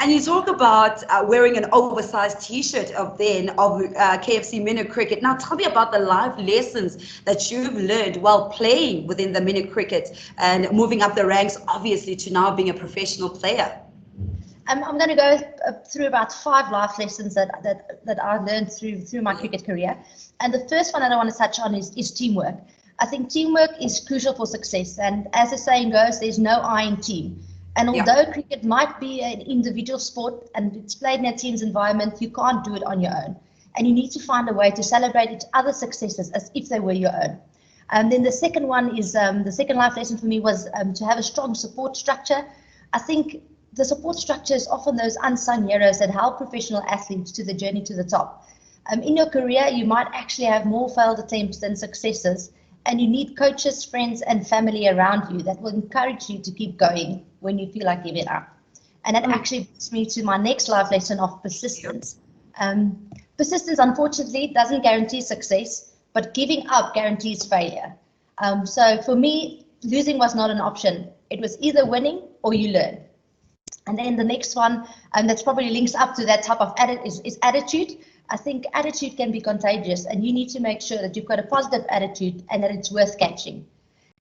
And you talk about wearing an oversized T-shirt of KFC mini cricket. Now, tell me about the life lessons that you've learned while playing within the mini cricket and moving up the ranks, obviously, to now being a professional player. I'm going to go through about 5 life lessons that I learned through my cricket career. And the first one that I want to touch on is teamwork. I think teamwork is crucial for success. And as the saying goes, there's no I in team. And although cricket might be an individual sport and it's played in a team's environment, you can't do it on your own. And you need to find a way to celebrate each other's successes as if they were your own. And then the second one is, the second life lesson for me was to have a strong support structure. I think the support structure is often those unsung heroes that help professional athletes to the journey to the top. In your career, you might actually have more failed attempts than successes, and you need coaches, friends, and family around you that will encourage you to keep going when you feel like giving up. And that actually brings me to my next life lesson of persistence. Persistence, unfortunately, doesn't guarantee success, but giving up guarantees failure. So for me, losing was not an option. It was either winning or you learn. And then the next one, and that's probably links up to that type of is attitude. I think attitude can be contagious, and you need to make sure that you've got a positive attitude and that it's worth catching.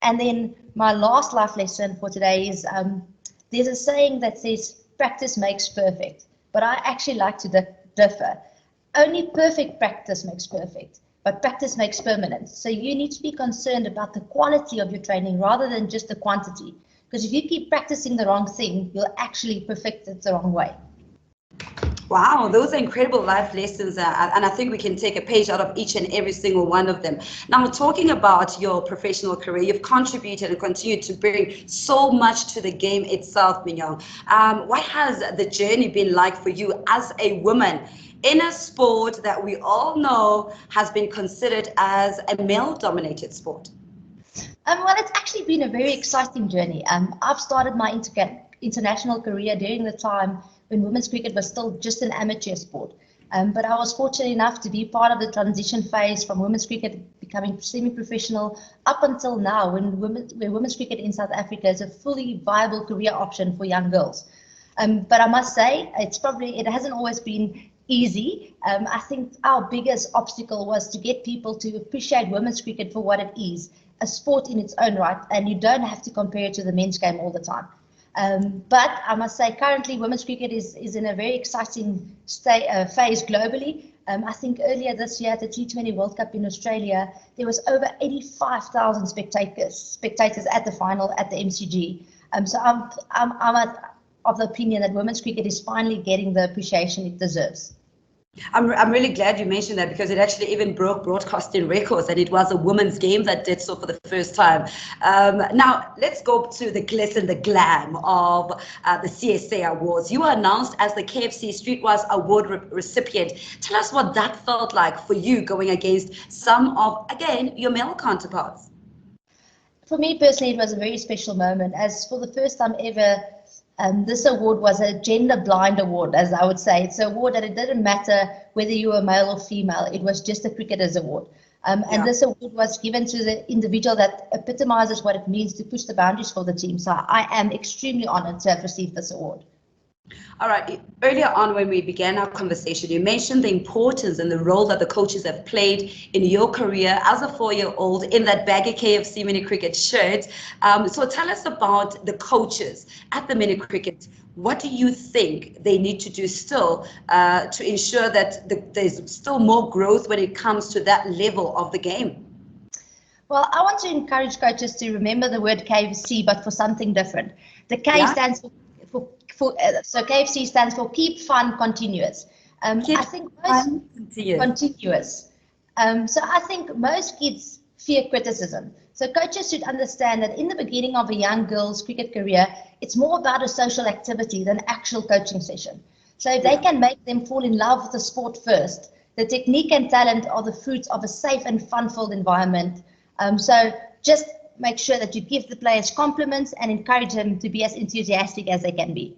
And then my last life lesson for today is there's a saying that says practice makes perfect, but I actually like to differ. Only perfect practice makes perfect, but practice makes permanent. So you need to be concerned about the quality of your training rather than just the quantity. Because if you keep practicing the wrong thing, you'll actually perfect it the wrong way. Wow, those are incredible life lessons, and I think we can take a page out of each and every single one of them. Now, talking about your professional career, you've contributed and continue to bring so much to the game itself, Mignon. What has the journey been like for you as a woman in a sport that we all know has been considered as a male-dominated sport? Well, it's actually been a very exciting journey. I've started my international career during the time when women's cricket was still just an amateur sport. But I was fortunate enough to be part of the transition phase from women's cricket becoming semi-professional up until now, where women's cricket in South Africa is a fully viable career option for young girls. But I must say, it hasn't always been easy. I think our biggest obstacle was to get people to appreciate women's cricket for what it is, a sport in its own right, and you don't have to compare it to the men's game all the time. But I must say, currently, women's cricket is in a very exciting phase globally. I think earlier this year at the T20 World Cup in Australia, there was over 85,000 spectators at the final at the MCG. So I'm of the opinion that women's cricket is finally getting the appreciation it deserves. I'm really glad you mentioned that, because it actually even broke broadcasting records, and it was a women's game that did so for the first time. Now, let's go to the glitz and the glam of the CSA Awards. You were announced as the KFC Streetwise Award recipient. Tell us what that felt like for you, going against some of, again, your male counterparts. For me personally, it was a very special moment, as for the first time ever, this award was a gender blind award, as I would say. It's an award that it didn't matter whether you were male or female. It was just a cricketer's award. And this award was given to the individual that epitomizes what it means to push the boundaries for the team. So I am extremely honored to have received this award. All right. Earlier on, when we began our conversation, you mentioned the importance and the role that the coaches have played in your career as a 4-year-old in that baggy KFC mini cricket shirt. So tell us about the coaches at the mini cricket. What do you think they need to do still to ensure that there's still more growth when it comes to that level of the game? Well, I want to encourage coaches to remember the word KFC, but for something different. The K stands so KFC stands for Keep Fun Continuous. I think continuous. So I think most kids fear criticism. So coaches should understand that in the beginning of a young girl's cricket career, it's more about a social activity than actual coaching session. So if they can make them fall in love with the sport first, the technique and talent are the fruits of a safe and fun-filled environment. So just make sure that you give the players compliments and encourage them to be as enthusiastic as they can be.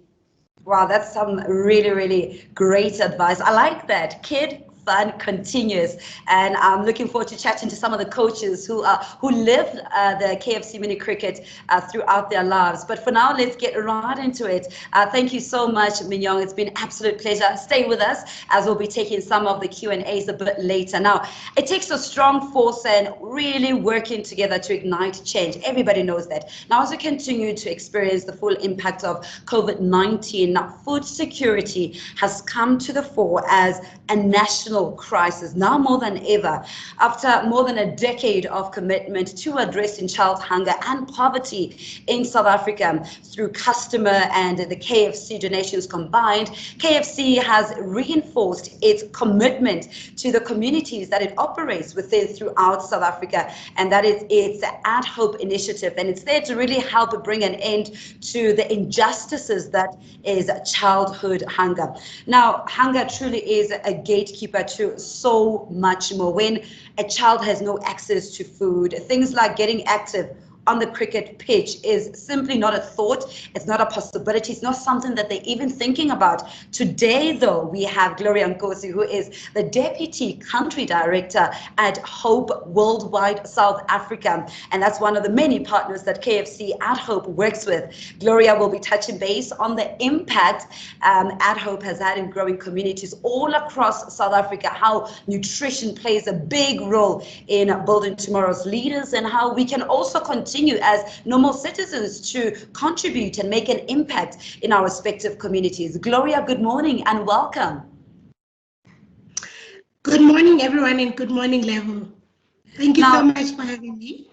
Wow, that's some really, really great advice. I like that. Kid fun continues. And I'm looking forward to chatting to some of the coaches who lived the KFC mini cricket throughout their lives. But for now, let's get right into it. Thank you so much, Mignon. It's been an absolute pleasure. Stay with us as we'll be taking some of the Q&As a bit later. Now, it takes a strong force and really working together to ignite change. Everybody knows that. Now, as we continue to experience the full impact of COVID-19, now food security has come to the fore as a national crisis, now more than ever. After more than a decade of commitment to addressing child hunger and poverty in South Africa through customer and the KFC donations combined, KFC has reinforced its commitment to the communities that it operates within throughout South Africa, and that is its At Hope initiative, and it's there to really help bring an end to the injustices that is childhood hunger. Now, hunger truly is a gatekeeper to so much more. When a child has no access to food, things like getting active on the cricket pitch is simply not a thought. It's not a possibility. It's not something that they're even thinking about. Today, though, we have Gloria Nkosi, who is the Deputy Country Director at Hope Worldwide South Africa. And that's one of the many partners that KFC at Hope works with. Gloria will be touching base on the impact at Hope has had in growing communities all across South Africa, how nutrition plays a big role in building tomorrow's leaders, and how we can also continue as normal citizens to contribute and make an impact in our respective communities. Gloria, good morning and welcome. Good morning, everyone, and good morning, Level. Thank you so much for having me.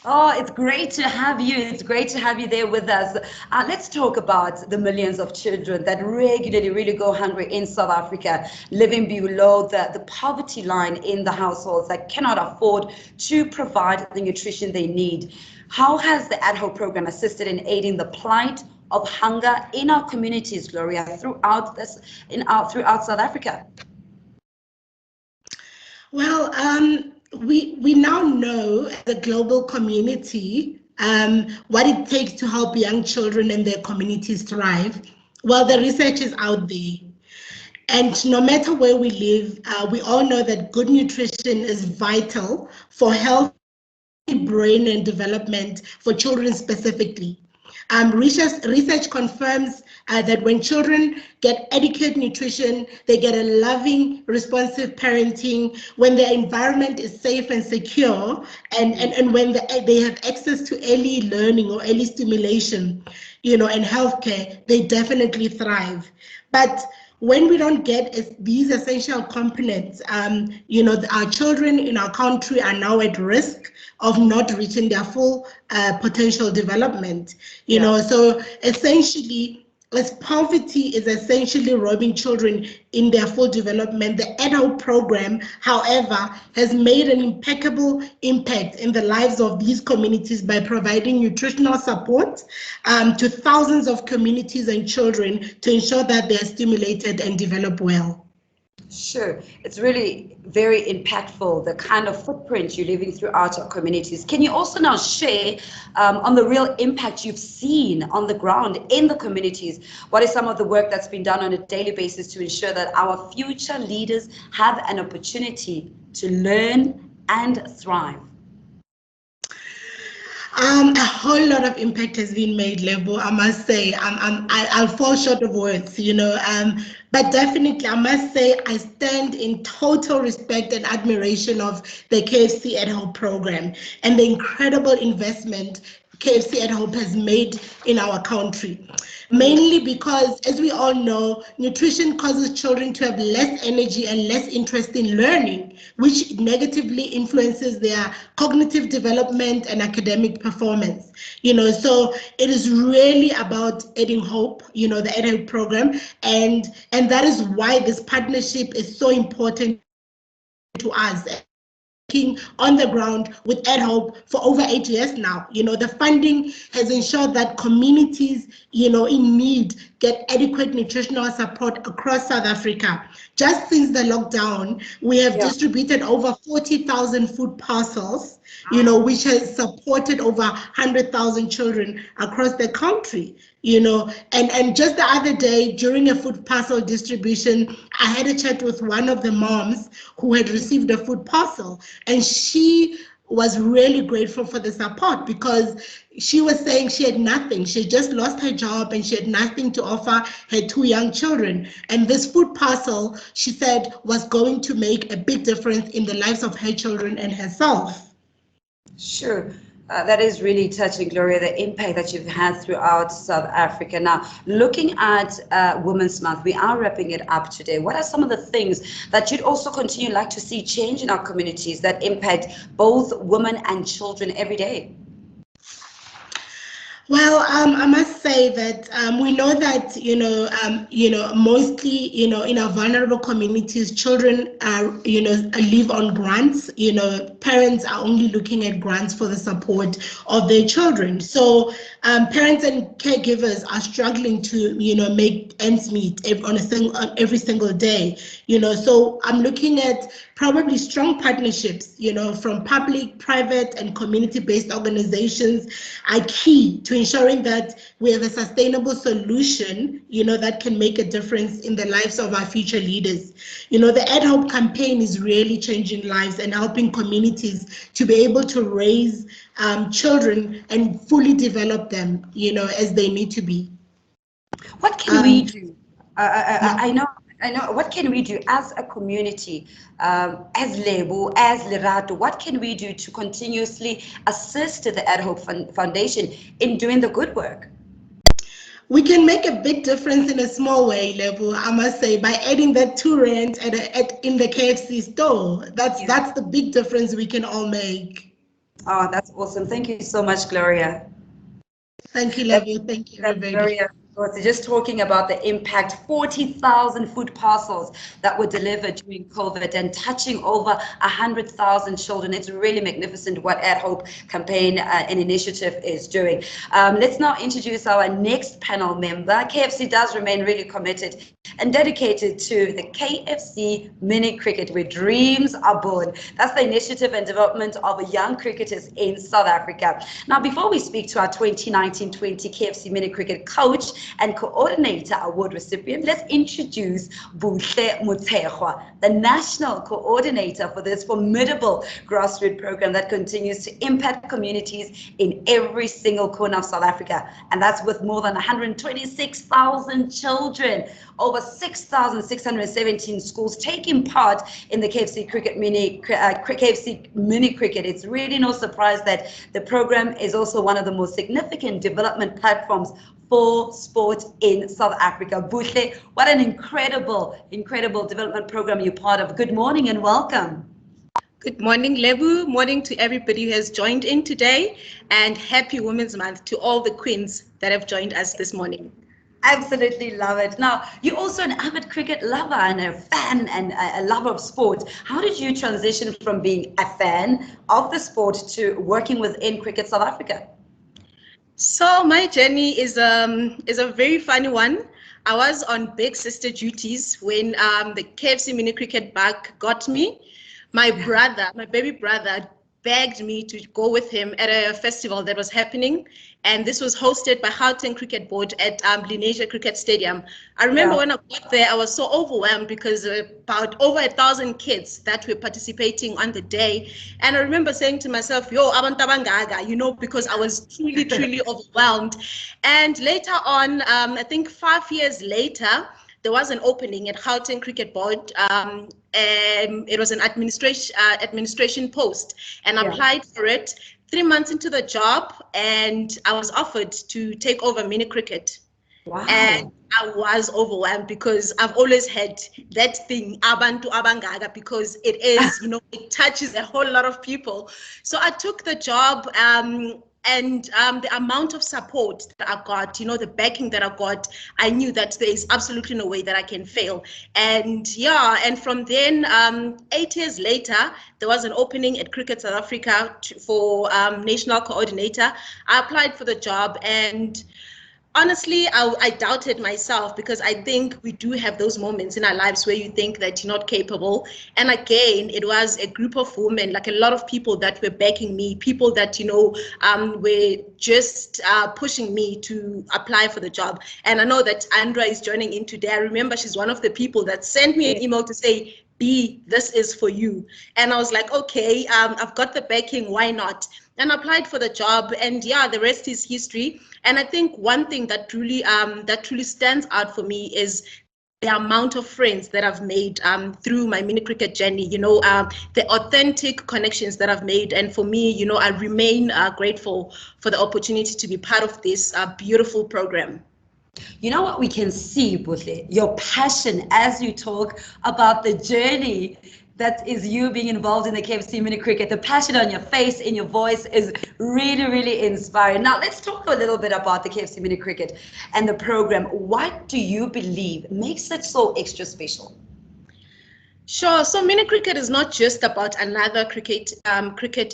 Oh, it's great to have you. It's great to have you there with us. Let's talk about the millions of children that regularly really go hungry in South Africa, living below the poverty line in the households that cannot afford to provide the nutrition they need. How has the At Hope program assisted in aiding the plight of hunger in our communities, Gloria, throughout South Africa? Well, we now know as a global community what it takes to help young children and their communities thrive. Well, the research is out there. And no matter where we live, we all know that good nutrition is vital for health, brain, and development for children specifically. Research confirms that when children get adequate nutrition, they get a loving, responsive parenting, when their environment is safe and secure, and when they have access to early learning or early stimulation, and healthcare, they definitely thrive. But when we don't get these essential components, our children in our country are now at risk of not reaching their full potential development. So essentially, as poverty is essentially robbing children in their full development, the At Hope program, however, has made an impeccable impact in the lives of these communities by providing nutritional support to thousands of communities and children to ensure that they are stimulated and develop well. Sure, it's really very impactful, the kind of footprint you're leaving throughout our communities. Can you also now share on the real impact you've seen on the ground in the communities? What is some of the work that's been done on a daily basis to ensure that our future leaders have an opportunity to learn and thrive? A whole lot of impact has been made, Lebo. I must say, I'll fall short of words, but definitely I must say I stand in total respect and admiration of the KFC At Hope program and the incredible investment KFC At Hope has made in our country. Mainly because, as we all know, nutrition causes children to have less energy and less interest in learning, which negatively influences their cognitive development and academic performance. So it is really about adding hope, the At Hope program, and that is why this partnership is so important to us. On the ground with At Hope for over 8 years now. The funding has ensured that communities, in need get adequate nutritional support across South Africa. Just since the lockdown, we have distributed over 40,000 food parcels, which has supported over 100,000 children across the country. and just the other day during a food parcel distribution, I had a chat with one of the moms who had received a food parcel, and she was really grateful for the support because she was saying she had nothing. She had just lost her job and she had nothing to offer her 2 young children. And this food parcel, she said, was going to make a big difference in the lives of her children and herself. Sure. That is really touching, Gloria, the impact that you've had throughout South Africa. Now, looking at Women's Month, we are wrapping it up today. What are some of the things that you'd also continue like to see change in our communities that impact both women and children every day? Well, I must say that we know that mostly in our vulnerable communities, children are live on grants. Parents are only looking at grants for the support of their children. So parents and caregivers are struggling to make ends meet every single day. So I'm looking at probably strong partnerships, from public, private, and community-based organizations are key to ensuring that we have a sustainable solution, that can make a difference in the lives of our future leaders. The Ad Hope campaign is really changing lives and helping communities to be able to raise children and fully develop them, as they need to be. What can we do? I know. What can we do as a community, as Lebo, as Lerato? What can we do to continuously assist the Ad Hope Foundation in doing the good work? We can make a big difference in a small way, Lebo, I must say, by adding that 2 rand in the KFC store. That's the big difference we can all make. Oh, that's awesome. Thank you so much, Gloria. Thank you, Lebo. Thank you, everybody. So just talking about the impact, 40,000 food parcels that were delivered during COVID and touching over 100,000 children. It's really magnificent what Ad Hope campaign and initiative is doing. Let's now introduce our next panel member. KFC does remain really committed and dedicated to the KFC mini cricket where dreams are born. That's the initiative and development of young cricketers in South Africa. Now, before we speak to our 2019-20 KFC mini cricket coach and coordinator award recipient, let's introduce Buhle Mutehwa, the national coordinator for this formidable grassroots program that continues to impact communities in every single corner of South Africa. And that's with more than 126,000 children, over 6,617 schools taking part in the KFC KFC mini cricket. It's really no surprise that the program is also one of the most significant development platforms for sport in South Africa. Buhle, what an incredible development program you're part of. Good morning and welcome. Good morning, Lebu. Morning to everybody who has joined in today, and happy Women's Month to all the queens that have joined us this morning. Absolutely love it. Now, you're also an avid cricket lover and a fan and a lover of sport. How did you transition from being a fan of the sport to working within Cricket South Africa? So my journey is a very funny one. I was on big sister duties when the KFC mini cricket bug got me. My baby brother, begged me to go with him at a festival that was happening, and this was hosted by Gauteng Cricket Board at Lenasia Cricket Stadium. I remember when I got there, I was so overwhelmed because about over 1,000 kids that were participating on the day, and I remember saying to myself, "Yo, abantu abangaga," because I was truly overwhelmed. And later on, I think 5 years later, there was an opening at Gauteng Cricket Board. It was an administration post, and I applied for it. 3 months into the job, and I was offered to take over mini cricket. Wow. And I was overwhelmed because I've always had that thing, abantu abangaga, because it is, it touches a whole lot of people. So I took the job, and the amount of support that I got, the backing that I got, I knew that there is absolutely no way that I can fail. And and from then, 8 years later, there was an opening at Cricket South Africa for national coordinator. I applied for the job, and Honestly, I doubted myself because I think we do have those moments in our lives where you think that you're not capable. And again, it was a group of women, like a lot of people that were backing me, people that, were just pushing me to apply for the job. And I know that Andra is joining in today. I remember she's one of the people that sent me an email to say, B, this is for you. And I was like, okay, I've got the backing, why not? And applied for the job, and yeah, the rest is history. And I think one thing that truly stands out for me is the amount of friends that I've made through my mini cricket journey, the authentic connections that I've made. And for me, I remain grateful for the opportunity to be part of this beautiful program. You know what we can see, Buhle? Your passion as you talk about the journey that is you being involved in the KFC mini cricket. The passion on your face, in your voice is really, really inspiring. Now, let's talk a little bit about the KFC mini cricket and the program. What do you believe makes it so extra special? Sure. So mini cricket is not just about another cricket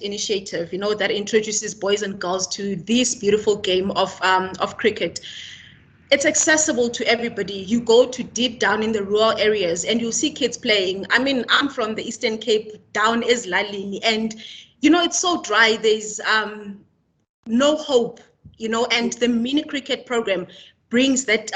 initiative, that introduces boys and girls to this beautiful game of cricket. It's accessible to everybody. You go to deep down in the rural areas and you'll see kids playing. I mean, I'm from the Eastern Cape, down is Lalini, and it's so dry. There's no hope, and the mini cricket program brings that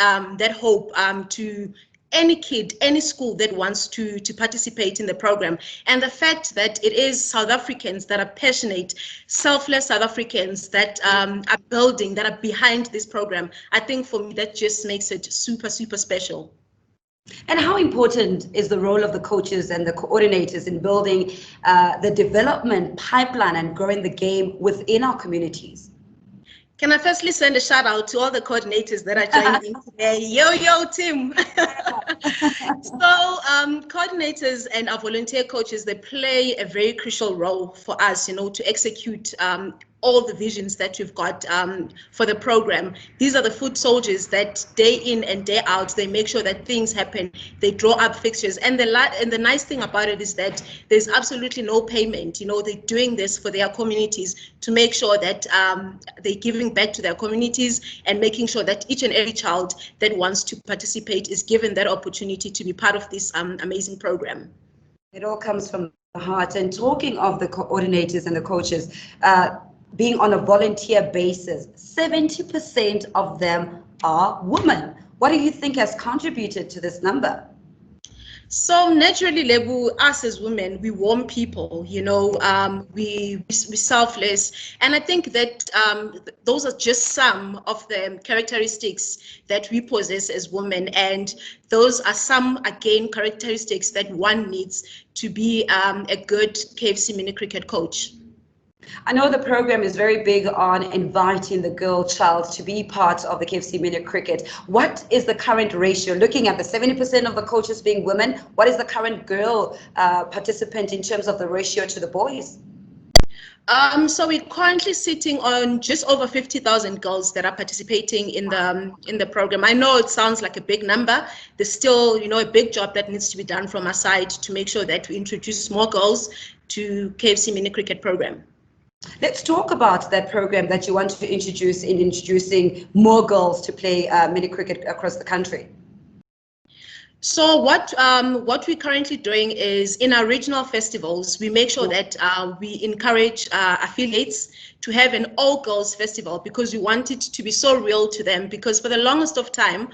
hope to any kid, any school that wants to participate in the program. And the fact that it is South Africans that are passionate, selfless South Africans that are building, that are behind this program, I think for me that just makes it super, super special. And how important is the role of the coaches and the coordinators in building the development pipeline and growing the game within our communities? Can I firstly send a shout out to all the coordinators that are joining in today? Yo, team. So coordinators and our volunteer coaches, they play a very crucial role for us, to execute all the visions that we've got for the program. These are the foot soldiers that day in and day out, they make sure that things happen. They draw up fixtures. And the nice thing about it is that there's absolutely no payment. They're doing this for their communities to make sure that they're giving back to their communities and making sure that each and every child that wants to participate is given that opportunity to be part of this amazing program. It all comes from the heart. And talking of the coordinators and the coaches, being on a volunteer basis, 70% of them are women. What do you think has contributed to this number? So naturally, Lebu, us as women, we warm people, we're selfless. And I think that those are just some of the characteristics that we possess as women. And those are some, again, characteristics that one needs to be a good KFC mini cricket coach. I know the program is very big on inviting the girl child to be part of the KFC mini cricket. What is the current ratio? Looking at the 70% of the coaches being women, what is the current girl participant in terms of the ratio to the boys? So we're currently sitting on just over 50,000 girls that are participating in the program. I know it sounds like a big number. There's still, a big job that needs to be done from our side to make sure that we introduce more girls to KFC mini cricket program. Let's talk about that program that you want to introduce in introducing more girls to play mini cricket across the country. So what we're currently doing is in our regional festivals, we make sure that we encourage affiliates to have an all-girls festival because we want it to be so real to them, because for the longest of time,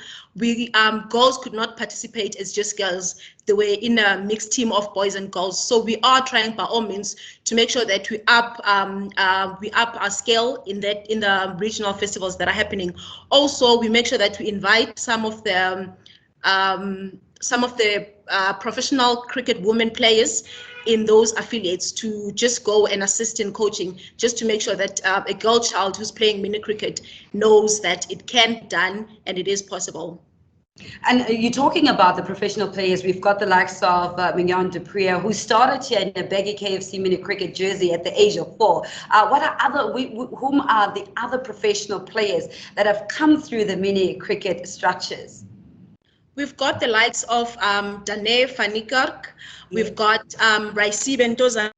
girls could not participate as just girls. They were in a mixed team of boys and girls. So we are trying by all means to make sure that we up our scale in the regional festivals that are happening. Also, we make sure that we invite some of the professional cricket women players in those affiliates to just go and assist in coaching, just to make sure that a girl child who's playing mini cricket knows that it can be done and it is possible. And you're talking about the professional players. We've got the likes of Mignon Dupriya, who started here in a baggy KFC mini cricket jersey at the age of 4. Whom are the other professional players that have come through the mini cricket structures? We've got the likes of Dane van Niekerk. We've got Raisi Bentoza.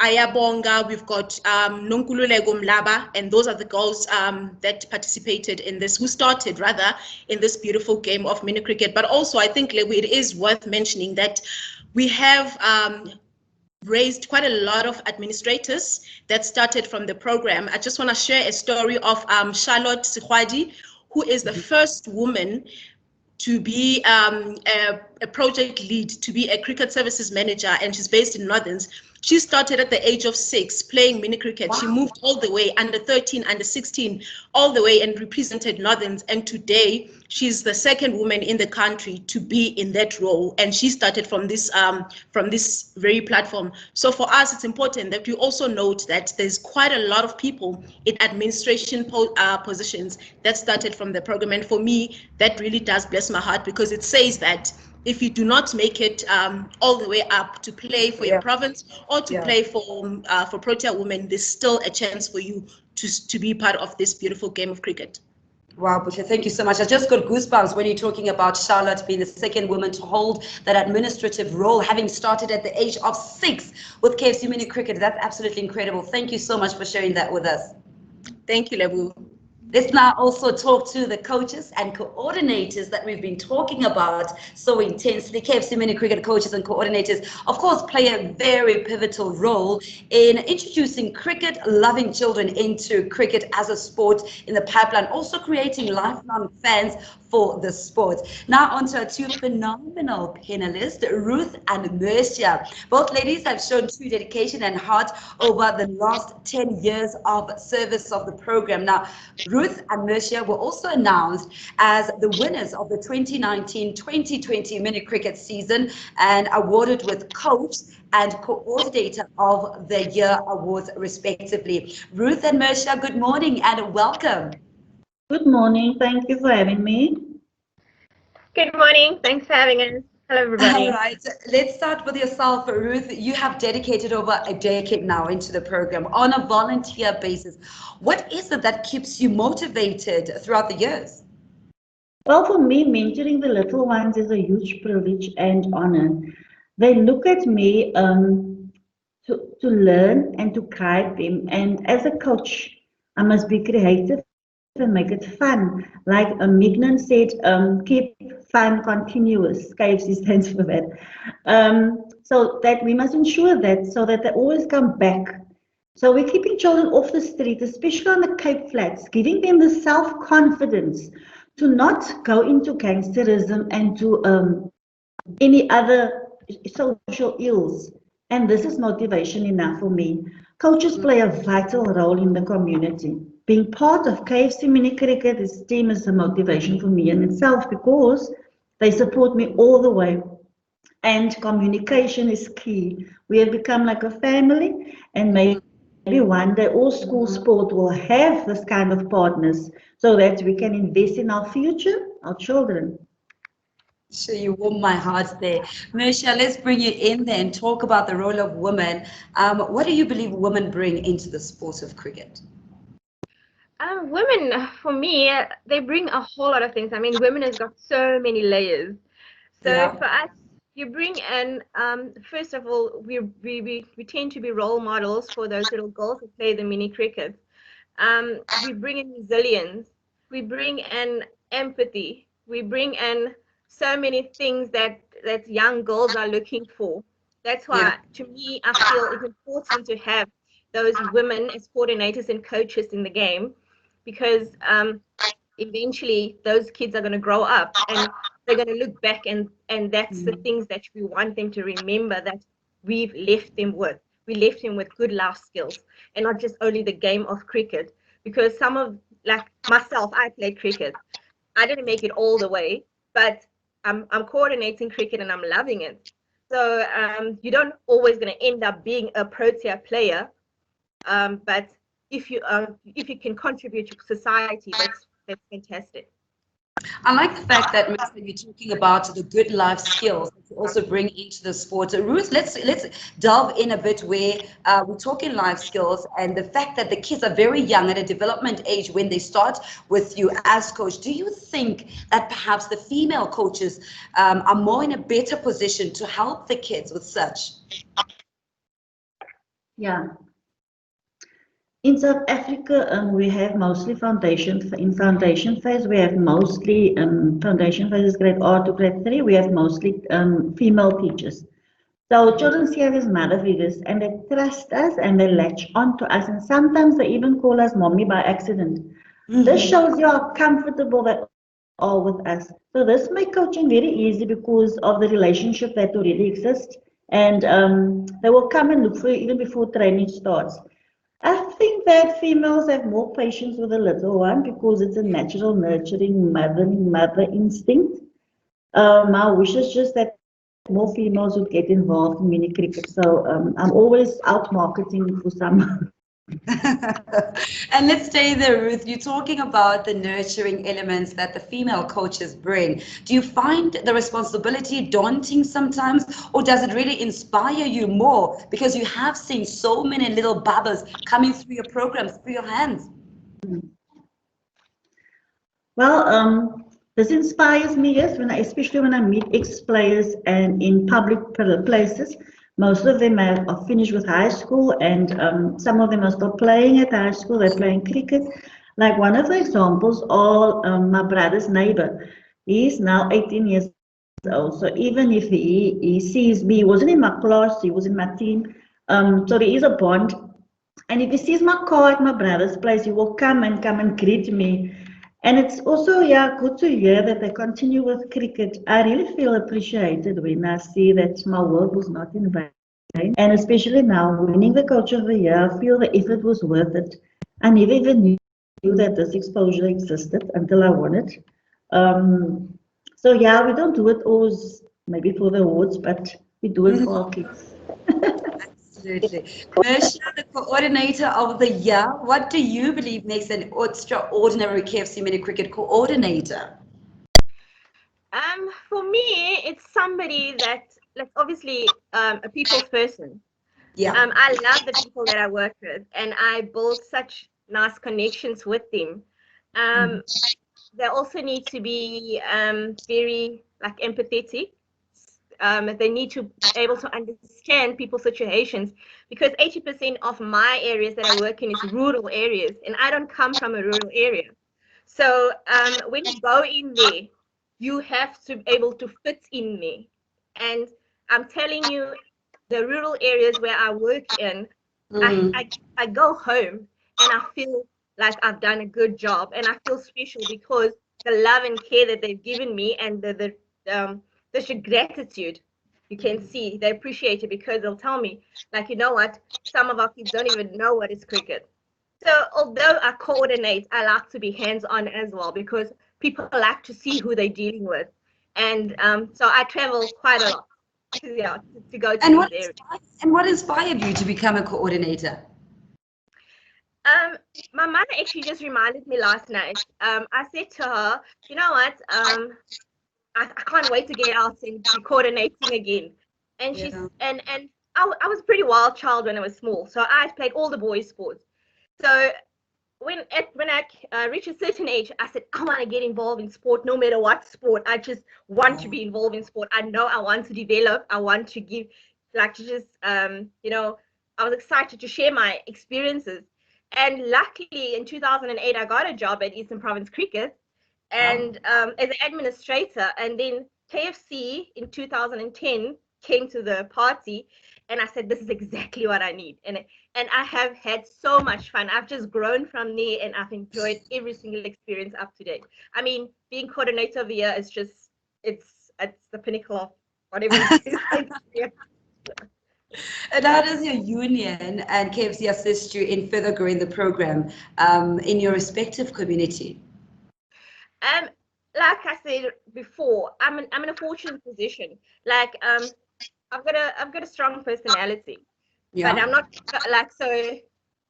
Ayabonga, we've got Nonkululeko Mlaba, and those are the girls that participated in this, who started rather in this beautiful game of mini cricket. But also, I think it is worth mentioning that we have raised quite a lot of administrators that started from the program. I just want to share a story of Charlotte Sikhwadi, who is the first woman to be a project lead, to be a cricket services manager, and she's based in Northerns. She started at the age of 6 playing mini cricket. Wow. She moved all the way under 13, under 16, all the way, and represented Northerns. And today, she's the second woman in the country to be in that role. And she started from this very platform. So for us, it's important that we also note that there's quite a lot of people in administration positions that started from the program. And for me, that really does bless my heart, because it says that if you do not make it all the way up to play for your province or to play for Protea Women, there's still a chance for you to be part of this beautiful game of cricket. Wow, Busha, thank you so much. I just got goosebumps when you're talking about Charlotte being the second woman to hold that administrative role, having started at the age of 6 with KFC Mini Cricket. That's absolutely incredible. Thank you so much for sharing that with us. Thank you, Lebu. Let's now also talk to the coaches and coordinators that we've been talking about so intensely. KFC Mini Cricket coaches and coordinators, of course, play a very pivotal role in introducing cricket-loving children into cricket as a sport in the pipeline, also creating lifelong fans for the sport. Now onto our two phenomenal panelists, Ruth and Mercia. Both ladies have shown true dedication and heart over the last 10 years of service of the program. Now, Ruth and Mercia were also announced as the winners of the 2019-2020 mini cricket season and awarded with Coach and Coordinator of the Year awards respectively. Ruth and Mercia, good morning and welcome. Good morning. Thank you for having me. Good morning. Thanks for having us. Hello, everybody. All right. Let's start with yourself, Ruth. You have dedicated over a decade now into the program on a volunteer basis. What is it that keeps you motivated throughout the years? Well, for me, mentoring the little ones is a huge privilege and honor. They look at me to learn and to guide them. And as a coach, I must be creative and make it fun. Like Mignon said, keep fun continuous. KFC stands for that. So that we must ensure that so that they always come back. So we're keeping children off the street, especially on the Cape Flats, giving them the self-confidence to not go into gangsterism and to any other social ills. And this is motivation enough for me. Coaches play a vital role in the community. Being part of KFC Mini Cricket team is a motivation for me in itself because they support me all the way. And communication is key. We have become like a family, and maybe one day all school sport will have this kind of partners so that we can invest in our future, our children. So you warm my heart there. Mercia, let's bring you in there and talk about the role of women. What do you believe women bring into the sport of cricket? Women, for me, they bring a whole lot of things. I mean, women has got so many layers. So for us, you bring in, first of all, we tend to be role models for those little girls who play the mini cricket. We bring in resilience. We bring in empathy. We bring in so many things that young girls are looking for. That's why, to me, I feel it's important to have those women as coordinators and coaches in the game, because eventually those kids are going to grow up and they're going to look back and that's the things that we want them to remember, that we've left them with. We left them with good life skills and not just only the game of cricket. Because some of, like myself, I played cricket. I didn't make it all the way, but I'm coordinating cricket and I'm loving it. So you don't always going to end up being a Protea player, but if you can contribute to society, that's fantastic. I like the fact that you're talking about the good life skills that you also bring into the sport. Ruth, let's delve in a bit where we're talking life skills and the fact that the kids are very young at a development age when they start with you as coach. Do you think that perhaps the female coaches are more in a better position to help the kids with such? Yeah. In South Africa, we have mostly foundation. In foundation phase, we have mostly foundation phase is grade R to grade 3. We have mostly female teachers. So children see us as mother figures, and they trust us and they latch on to us, and sometimes they even call us mommy by accident. This shows you how comfortable they are with us. So this makes coaching very easy because of the relationship that already exists, and they will come and look for you even before training starts. I think that females have more patience with a little one because it's a natural nurturing mother instinct. My wish is just that more females would get involved in mini cricket. So I'm always out marketing for some. And let's stay there, Ruth. You're talking about the nurturing elements that the female coaches bring. Do you find the responsibility daunting sometimes, or does it really inspire you more because you have seen so many little babbas coming through your programs, through your hands? Well, this inspires me, yes, especially when I meet ex-players and in public places. Most of them are finished with high school, and some of them are still playing at high school. They're playing cricket. Like one of the examples, my brother's neighbor. He's now 18 years old. So even if he sees me, he wasn't in my class, he was in my team. So there is a bond. And if he sees my car at my brother's place, he will come and greet me. And it's also, yeah, good to hear that they continue with cricket. I really feel appreciated when I see that my work was not in vain. And especially now, winning the Coach of the Year, I feel the effort was worth it. I never even knew that this exposure existed until I won it. So yeah, we don't do it always maybe for the awards, but we do it for our kids. Absolutely. Mersha, the coordinator of the year, what do you believe makes an extraordinary KFC mini cricket coordinator? For me, it's somebody that's obviously a people's person. Yeah. I love the people that I work with, and I build such nice connections with them. They also need to be very like empathetic. They need to be able to understand people's situations because 80% of my areas that I work in is rural areas, and I don't come from a rural area. So when you go in there, you have to be able to fit in there. And I'm telling you, the rural areas where I work in, I go home and I feel like I've done a good job, and I feel special because the love and care that they've given me and there's a gratitude you can see. They appreciate it because they'll tell me, like, you know what, some of our kids don't even know what is cricket. So although I coordinate, I like to be hands-on as well because people like to see who they're dealing with. And so I travel quite a lot to go to these areas. And what inspired you to become a coordinator? My mother actually just reminded me last night. I said to her, you know what, I can't wait to get out and be coordinating again. And she's and I was a pretty wild child when I was small, so I played all the boys' sports. So when I reach a certain age, I said I want to get involved in sport, no matter what sport. I just want to be involved in sport. I know I want to develop. I want to give, like, to just you know, I was excited to share my experiences. And luckily, in 2008, I got a job at Eastern Province Cricket, and as an administrator. And then KFC in 2010 came to the party, and I said, this is exactly what I need. And I have had so much fun. I've just grown from there, and I've enjoyed every single experience up to date. I mean, being coordinator of the year is just, it's the pinnacle of whatever it is. And how does your union and KFC assist you in further growing the program in your respective community? Like I said before, I'm in a fortunate position. Like I've got a strong personality, but I'm not like so.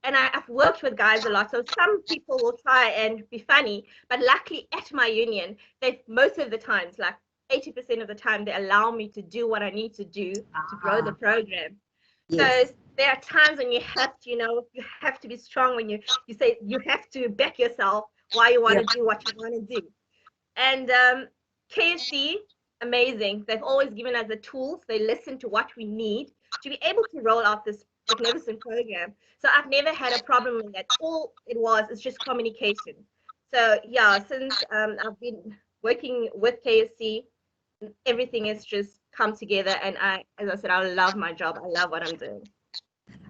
And I've worked with guys a lot, so some people will try and be funny. But luckily, at my union, they most of the times, like 80% of the time, they allow me to do what I need to do to grow the program. Yes. So there are times when you have to, you have to be strong when you say you have to back yourself why you want to do what you want to do. And KFC, amazing. They've always given us the tools. They listen to what we need to be able to roll out this magnificent program. So I've never had a problem with that. All it was is just communication. So yeah, since I've been working with KFC, everything has just come together, and as I said, I love my job. I love what I'm doing.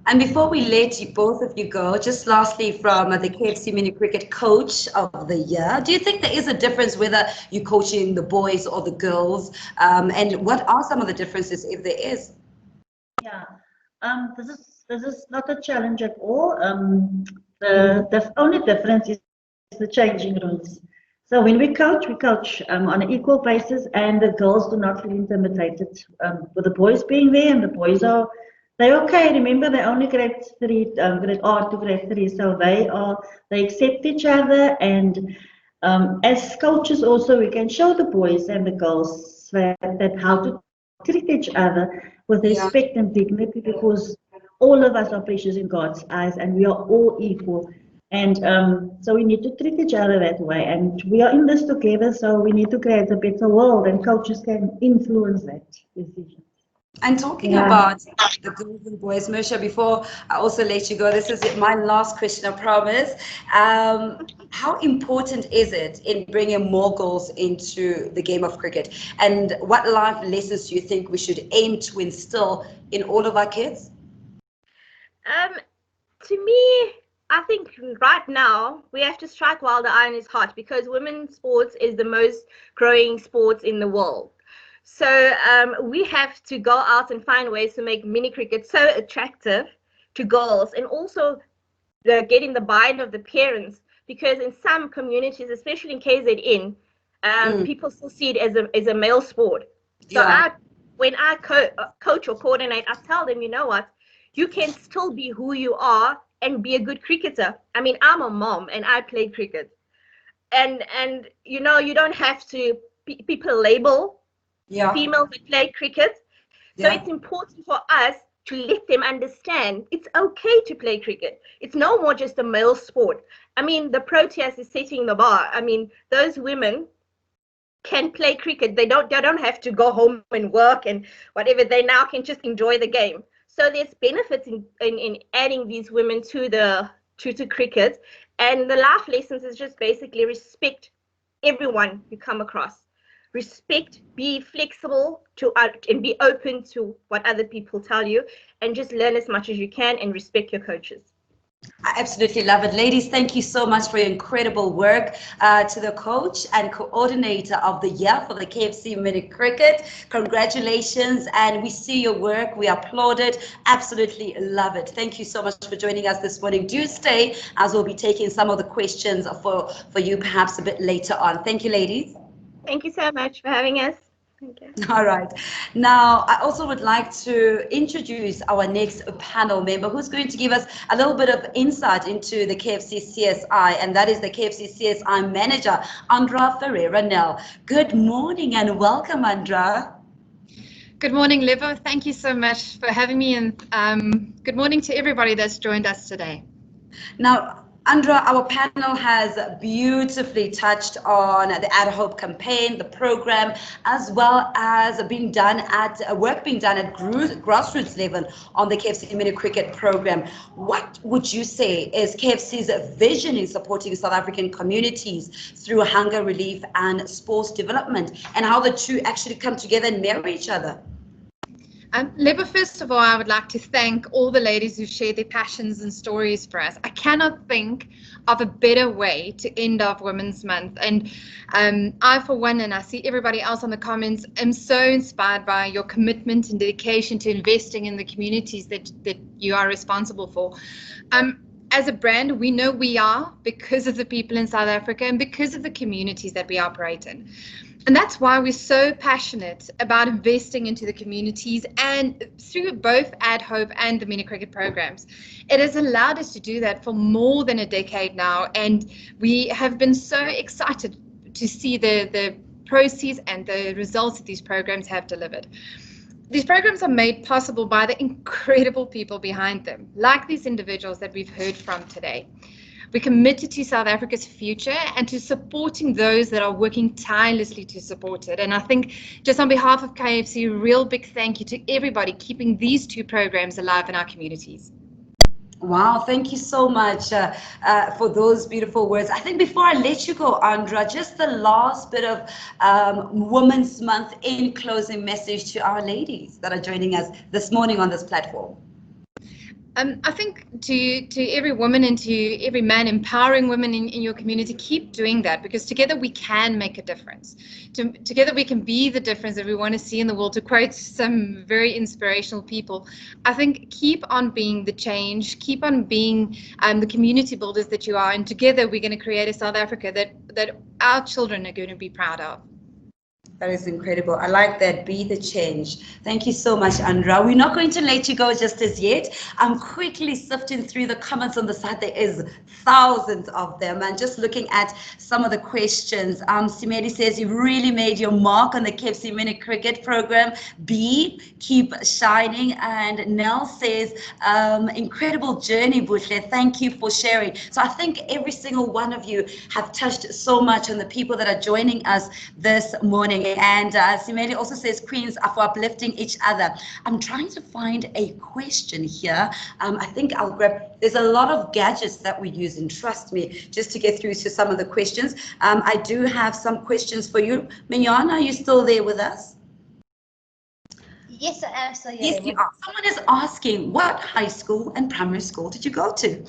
And before we let you, both of you go, just lastly from the KFC Mini Cricket Coach of the Year, do you think there is a difference whether you're coaching the boys or the girls? And what are some of the differences, if there is? Yeah, this is not a challenge at all. The only difference is the changing rooms. So when we coach on an equal basis, and the girls do not feel intimidated with the boys being there, and the boys they're okay. Remember, they're only grade 3, grade R to grade 3, so they accept each other, and as coaches also we can show the boys and the girls that how to treat each other with respect and dignity, because all of us are precious in God's eyes and we are all equal. And so we need to treat each other that way. And we are in this together, so we need to create a better world, and coaches can influence that decision. And talking about the girls and boys, Mersha, before I also let you go, this is my last question, I promise. How important is it in bringing more girls into the game of cricket? And what life lessons do you think we should aim to instill in all of our kids? To me, I think right now we have to strike while the iron is hot, because women's sports is the most growing sports in the world. So we have to go out and find ways to make mini cricket so attractive to girls, and also getting the buy-in of the parents, because in some communities, especially in KZN, people still see it as a male sport. So when I coach or coordinate, I tell them, you know what, you can still be who you are and be a good cricketer. I mean, I'm a mom and I play cricket, and you know, you don't have to people label females that play cricket. So it's important for us to let them understand it's okay to play cricket. It's no more just a male sport. I mean, the Proteas is setting the bar. I mean, those women can play cricket. They don't have to go home and work and whatever. They now can just enjoy the game. So there's benefits in adding these women to cricket. And the life lessons is just basically respect everyone you come across. Respect, be flexible and be open to what other people tell you, and just learn as much as you can and respect your coaches. I absolutely love it. Ladies, thank you so much for your incredible work. To the coach and coordinator of the year for the KFC Mini Cricket, congratulations, and we see your work. We applaud it. Absolutely love it. Thank you so much for joining us this morning. Do stay, as we'll be taking some of the questions for you perhaps a bit later on. Thank you, ladies. Thank you so much for having us. Okay. All right. Now, I also would like to introduce our next panel member, who's going to give us a little bit of insight into the KFC CSI, and that is the KFC CSI manager, Andra Ferreira-Nel. Good morning and welcome, Andra. Good morning, Livo. Thank you so much for having me, and good morning to everybody that's joined us today. Now, Andra, our panel has beautifully touched on the Ad Hope campaign, the program, as well as work being done at grassroots level on the KFC Mini Cricket program. What would you say is KFC's vision in supporting South African communities through hunger relief and sports development, and how the two actually come together and marry each other? Lebo, first of all, I would like to thank all the ladies who shared their passions and stories for us. I cannot think of a better way to end off Women's Month. And I, for one, and I see everybody else on the comments, am so inspired by your commitment and dedication to investing in the communities that you are responsible for. As a brand, we know we are because of the people in South Africa and because of the communities that we operate in. And that's why we're so passionate about investing into the communities, and through both Ad Hope and the Mini Cricket programs. It has allowed us to do that for more than a decade now, and we have been so excited to see the proceeds and the results that these programs have delivered. These programs are made possible by the incredible people behind them, like these individuals that we've heard from today. We're committed to South Africa's future and to supporting those that are working tirelessly to support it. And I think just on behalf of KFC, a real big thank you to everybody keeping these two programs alive in our communities. Wow, thank you so much for those beautiful words. I think before I let you go, Andra, just the last bit of Women's Month in closing message to our ladies that are joining us this morning on this platform. I think to every woman and to every man, empowering women in your community, keep doing that, because together we can make a difference. Together we can be the difference that we want to see in the world, to quote some very inspirational people. I think keep on being the change, keep on being the community builders that you are, and together we're going to create a South Africa that our children are going to be proud of. That is incredible. I like that. Be the change. Thank you so much, Andra. We're not going to let you go just as yet. I'm quickly sifting through the comments on the side. There is thousands of them. And just looking at some of the questions. Simedi says, you really made your mark on the KFC Mini Cricket program. B, keep shining. And Nell says, incredible journey, Bushle. Thank you for sharing. So I think every single one of you have touched so much on the people that are joining us this morning. And Simedi also says, Queens are for uplifting each other. I'm trying to find a question here. I think I'll grab, there's a lot of gadgets that we use, and trust me, just to get through to some of the questions. I do have some questions for you. Mignon, are you still there with us? Yes, I am. So yeah. Yes, you are. Someone is asking, what high school and primary school did you go to?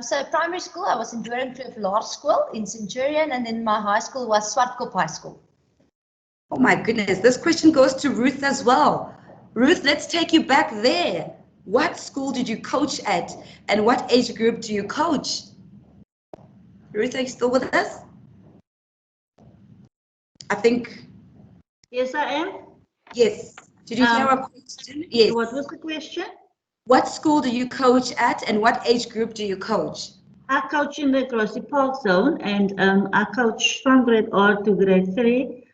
So primary school, I was in Doornkloof Law School in Centurion, and then my high school was Swartkop High School. Oh my goodness, this question goes to Ruth as well. Ruth, let's take you back there. What school did you coach at, and what age group do you coach? Ruth, are you still with us? I think. Yes, I am. Yes. Did you hear our question? Yes. What was the question? What school do you coach at, and what age group do you coach? I coach in the Grassy Park zone, and I coach from grade R to grade 3.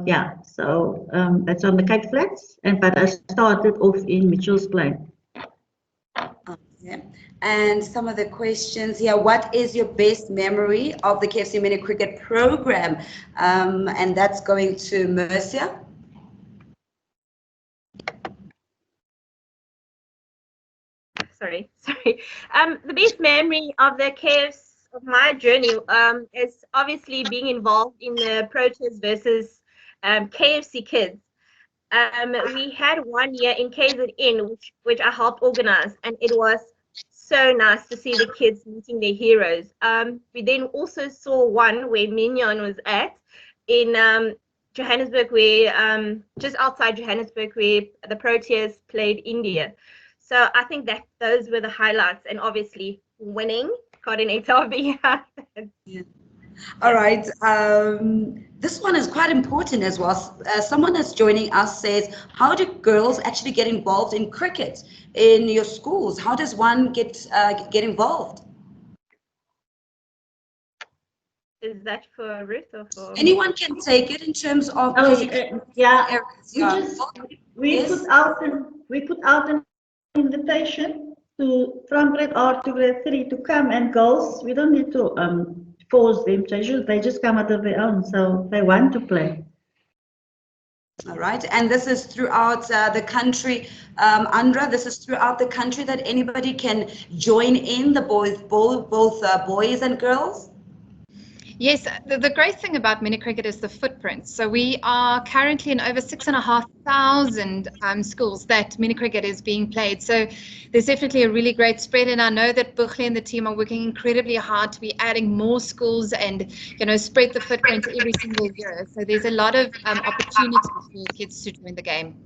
Yeah, so that's on the Cape Flats, but I started off in Mitchell's Plain. Okay. And some of the questions here, what is your best memory of the KFC Mini Cricket program? And that's going to Mercia. Sorry. The best memory of the KFC, of my journey, is obviously being involved in the Proteas versus KFC Kids. We had 1 year in KZN, which I helped organize, and it was so nice to see the kids meeting their heroes. We then also saw one where Mignon was at in Johannesburg, where just outside Johannesburg, where the Proteas played India. So I think that those were the highlights, and obviously winning coordinator of the year. Yeah. All right. This one is quite important as well. Someone that's joining us says, how do girls actually get involved in cricket in your schools? How does one get involved? Is that for Ruth or for anyone? Can take it in terms of yeah. areas. We put out an invitation to from grade R to grade 3 to come, and girls, we don't need to force them. They just come out of their own, so they want to play. All right, and this is throughout the country, Andra. This is throughout the country that anybody can join in, the both boys and girls. Yes, the great thing about mini cricket is the footprint. So we are currently in over 6,500 schools that mini cricket is being played. So there's definitely a really great spread, and I know that Buchle and the team are working incredibly hard to be adding more schools and spread the footprint every single year. So there's a lot of opportunities for kids to join the game.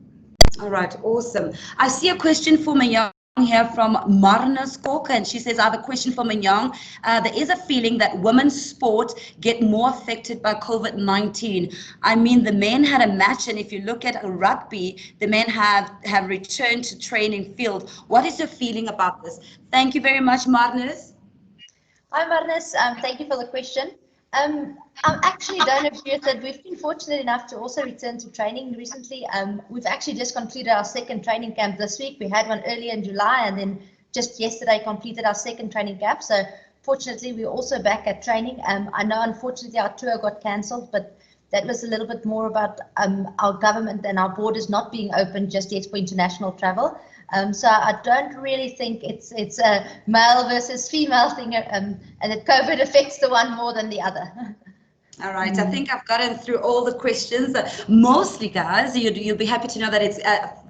All right, awesome. I see a question for Mignon here from Marna Skoka, and she says, I have a question for Mignon. There is a feeling that women's sport get more affected by COVID-19. I mean, the men had a match, and if you look at rugby, the men have returned to training field. What is your feeling about this? Thank you very much, Marnus. Hi, Marnus. Thank you for the question. I actually don't agree with that. We've been fortunate enough to also return to training recently. We've actually just concluded our second training camp this week. We had one earlier in July, and then just yesterday completed our second training camp. So fortunately, we're also back at training. I know, unfortunately, our tour got cancelled, but that was a little bit more about our government and our borders not being open just yet for international travel. So I don't really think it's a male versus female thing, and that COVID affects the one more than the other. All right, I think I've gotten through all the questions. Mostly, guys, you'll be happy to know that it's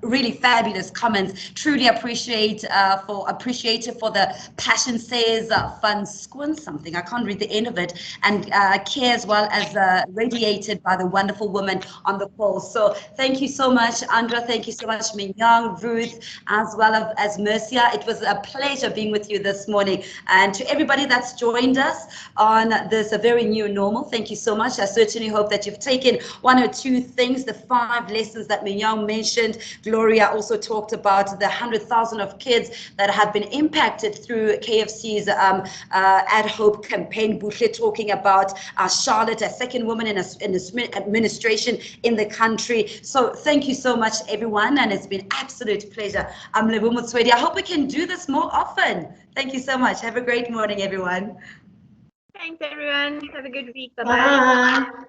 really fabulous comments. Truly appreciative for the passion says fun squint something. I can't read the end of it, and care as well as radiated by the wonderful woman on the call. So thank you so much, Andra. Thank you so much, Minyang, Ruth, as well as Mercia. It was a pleasure being with you this morning, and to everybody that's joined us on this very new normal, thank you so much. I certainly hope that you've taken one or two things, the 5 lessons that Minyang mentioned. Gloria also talked about the 100,000 of kids that have been impacted through KFC's Ad Hope campaign. Buhle talking about Charlotte, a second woman in administration in the country. So thank you so much, everyone, and it's been absolute pleasure. I'm Lebo Motswedi. I hope we can do this more often. Thank you so much. Have a great morning, everyone. Thanks, everyone. Have a good week. Bye-bye. Bye.